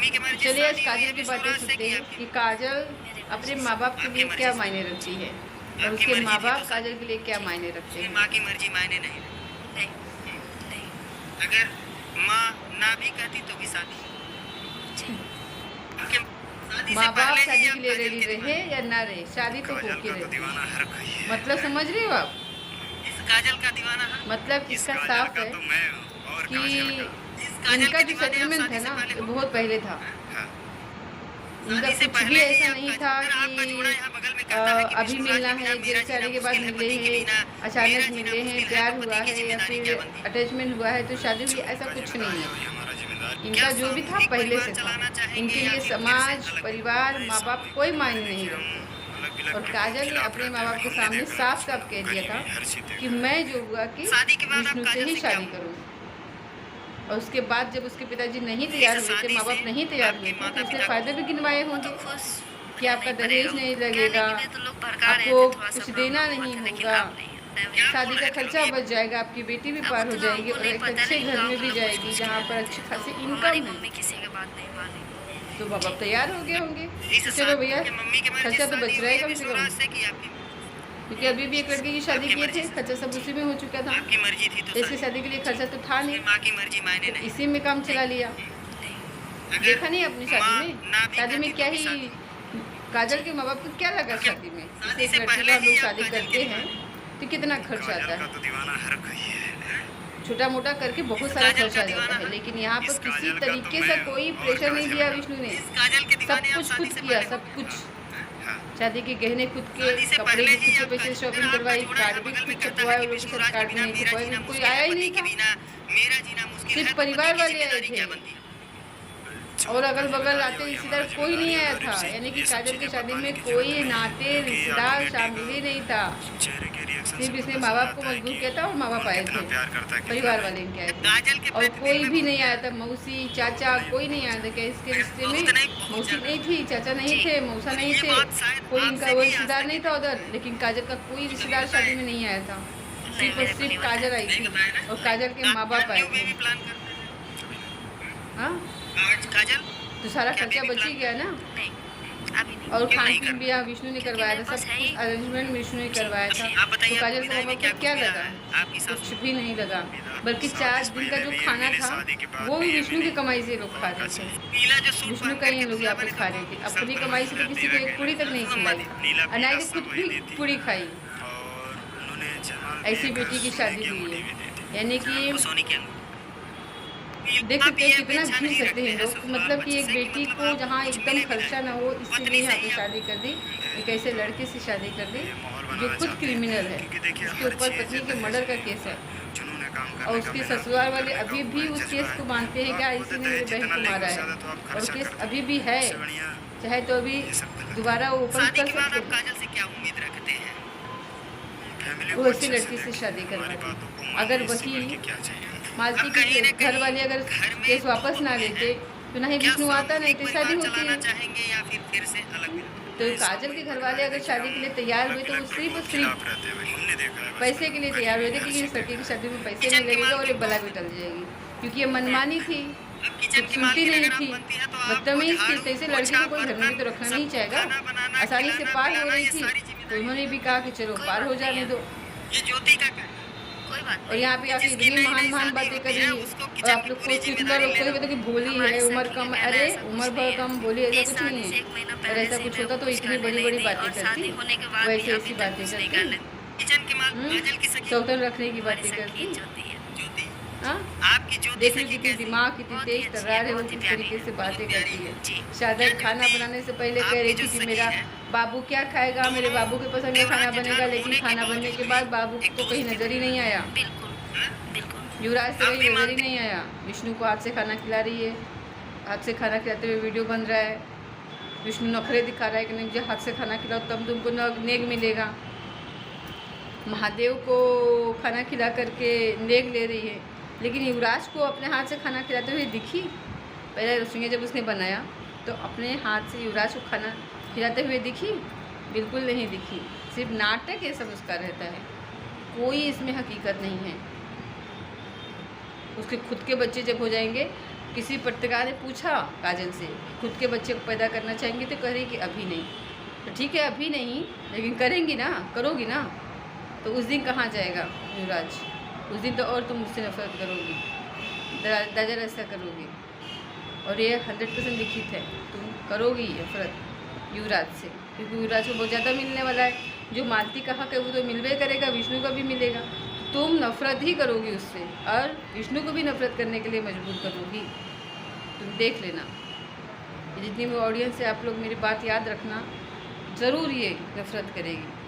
चलिए आज काजल की बातें सुनते हैं कि काजल अपने माँ बाप के लिए क्या मायने रखती है और उसके माँ बाप काजल के लिए क्या मायने रखते हैं। माँ की मर्जी मायने नहीं रखती। अगर माँ ना भी कहती तो भी शादी माँ बाप शादी के लिए रेडी रहे या ना रहे, शादी तो होके रहे। मतलब समझ रहे हो आप? काजल का दीवाना है। मतलब इसका साफ है कि इनका जो सेटलमेंट है ना ये बहुत पहले था। इनका कुछ भी ऐसा नहीं था कि अभी मिलना है, जेल से आने के बाद मिले हैं, अचानक मिले हैं, प्यार हुआ है या फिर अटैचमेंट हुआ है तो शादी हुई, ऐसा कुछ नहीं है। इनका जो भी था पहले से था। इनके लिए समाज, परिवार, माँ बाप कोई मायने नहीं रखते। और काजल ने अपने माँ बाप के सामने साफ साफ कह दिया था कि मैं जो हुआ कि विष्णु से ही शादी करूँ। और उसके बाद जब उसके पिताजी नहीं तैयार हुए थे, माँ बाप नहीं तैयार हुए थे, तो उसने फायदे भी गिनवाए होंगे कि आपका दहेज नहीं लगेगा, आपको कुछ देना नहीं होगा, शादी का खर्चा बच जाएगा, आपकी बेटी भी पार हो जाएगी और एक अच्छे घर में भी जाएगी जहाँ पर अच्छी खासी इनकम है। तो माँ बाप तैयार हो गए होंगे तो चलो भैया खर्चा तो बच रहेगा कम से कम, क्योंकि अभी भी एक लड़के की शादी किए थे, खर्चा सब उसी में हो चुका था। तो इसकी शादी के लिए खर्चा तो था नहीं, तो इसी में काम चला लिया। देखा नहीं अपनी शादी में क्या ही काजल के माँ बाप को क्या लगा शादी में। एक लड़की का लोग शादी करते हैं तो कितना खर्चा आता है, छोटा मोटा करके बहुत सारा खर्चा आ जाता है। लेकिन यहाँ पर किसी तरीके से कोई प्रेशर नहीं दिया विष्णु ने, सब कुछ खुद किया, सब कुछ। शादी के गहने खुद के, कपड़े भी खुद के पैसे शॉपिंग करवाई, कार्ड भी खुद छपवाए, और लोगों के साथ कार्ड भी नहीं छपवाए, कोई आया ही नहीं था, सिर्फ परिवार वाले आए थे और अगल बगल आते रिश्तेदार कोई नहीं आया था। यानी कि काजल की शादी में कोई नाते रिश्तेदार शामिल ही नहीं था, सिर्फ इसने माँ बाप को मजबूर किया था और माँ बाप आए थे, परिवार वाले इनके आए थे। और कोई भी नहीं आया था, मौसी चाचा कोई नहीं आया था। क्या इसके रिश्ते में मौसी नहीं थी, चाचा नहीं थे, मौसा नहीं थे, कोई इनका वो रिश्तेदार नहीं था उधर। लेकिन काजल का कोई रिश्तेदार शादी में नहीं आया था, सिर्फ और सिर्फ काजल आई थी और काजल के माँ बाप आए थे। हाँ तो सारा खर्चा बच ही गया ना। और खान पीन भी यहाँ विष्णु ने करवाया था, सब कुछ अरेंजमेंट विष्णु ने करवाया था। तो काजल को को क्या लगा? कुछ भी नहीं लगा, बल्कि 4 दिन का जो खाना था वो भी विष्णु की कमाई से लोग खा रहे थे। विष्णु का ही लोग यहाँ पे खा रहे थे, अपनी कमाई से तो किसी को एक पूरी तक नहीं खिलाई। अनाज खुद भी पूरी खाई। ऐसी बेटी की शादी हुई है, यानी कि देख सकते हैं कितना घिर सकते हैं लोग। मतलब कि एक बेटी को जहाँ एकदम खर्चा ना हो इसलिए यहाँ पे शादी कर दी, एक ऐसे लड़के से शादी कर दी जो खुद क्रिमिनल है। उसके ऊपर पत्नी के मर्डर का केस है और उसके ससुराल वाले अभी भी उस केस को मानते हैं क्या इसी ने मेरी बहन को मारा है, और केस अभी भी है। चाहे तो अभी दोबारा वो ओपन कर सकते हैं। वो ऐसी लड़की से शादी करवा, अगर वही मालती के घर वाले अगर केस वापस ना लेते तो ना ही विष्णु आता, नहीं तो शादी होती है। तो काजल के घर वाले अगर शादी के लिए तैयार हुए तो वो सिर्फ पैसे के लिए तैयार हुए थे कि इस लड़की की शादी में पैसे नहीं लगेगा और ये बला भी टल जाएगी, क्योंकि ये मनमानी थी, सुनती नहीं थी, बदतमीज थी। तो ऐसे लड़की को कोई घर में भी तो रखना नहीं चाहेगा। आसानी से पार हो रही थी तो उन्होंने भी कहा कि चलो पार हो जाने दो। और यहाँ पे आके इतनी महान बातें कर रही है और आप लोग को कितना लोग कहते कि भोली है, उम्र कम। अरे उम्र भर कम भोली ऐसा कुछ नहीं है। और ऐसा कुछ होता तो इतनी बड़ी बातें करती, वैसे ऐसी बातें करती, सौतन रखने की बातें करती। हाँ देख लीजिए कितनी दिमाग कितनी तेज तर्रार है, वो किस तरीके से बातें करती है। शायद खाना बनाने से पहले कह रही थी कि मेरा बाबू क्या खाएगा, मेरे बाबू के पसंद का खाना बनेगा। लेकिन खाना बनने के बाद बाबू को कहीं नजर ही नहीं आया, युवराज से कहीं नजर ही नहीं आया। विष्णु को हाथ से खाना खिला रही है, हाथ से खाना खिलाते हुए वीडियो बन रहा है। विष्णु नखरे दिखा रहा है कि नहीं मुझे हाथ से खाना खिलाओ तब तुमको नेग मिलेगा। महादेव को खाना खिला करके नेग ले रही है, लेकिन युवराज को अपने हाथ से खाना खिलाते हुए दिखी? पहले रसोई जब उसने बनाया तो अपने हाथ से युवराज को खाना खिलाते हुए दिखी? बिल्कुल नहीं दिखी। सिर्फ नाटक ये सब उसका रहता है, कोई इसमें हकीकत नहीं है। उसके खुद के बच्चे जब हो जाएंगे किसी पत्रकार ने पूछा काजल से, खुद के बच्चे को पैदा करना चाहेंगे, तो कह रही कि अभी नहीं। तो ठीक है अभी नहीं, लेकिन करेंगी ना, करोगी ना। तो उस दिन कहाँ जाएगा युवराज? उस दिन तो और तुम मुझसे नफरत करोगी, दरअसल ऐसा करोगी। और ये 100% लिखित है, तुम करोगी नफरत युवराज से, क्योंकि युवराज को बहुत ज़्यादा मिलने वाला है। जो मालती का हक है वो तो मिलवे करेगा, विष्णु का भी मिलेगा। तुम नफरत ही करोगी उससे, और विष्णु को भी नफरत करने के लिए मजबूर करोगी। तुम देख लेना। जितनी भी ऑडियंस है, आप लोग मेरी बात याद रखना, ज़रूर ये नफरत करेगी।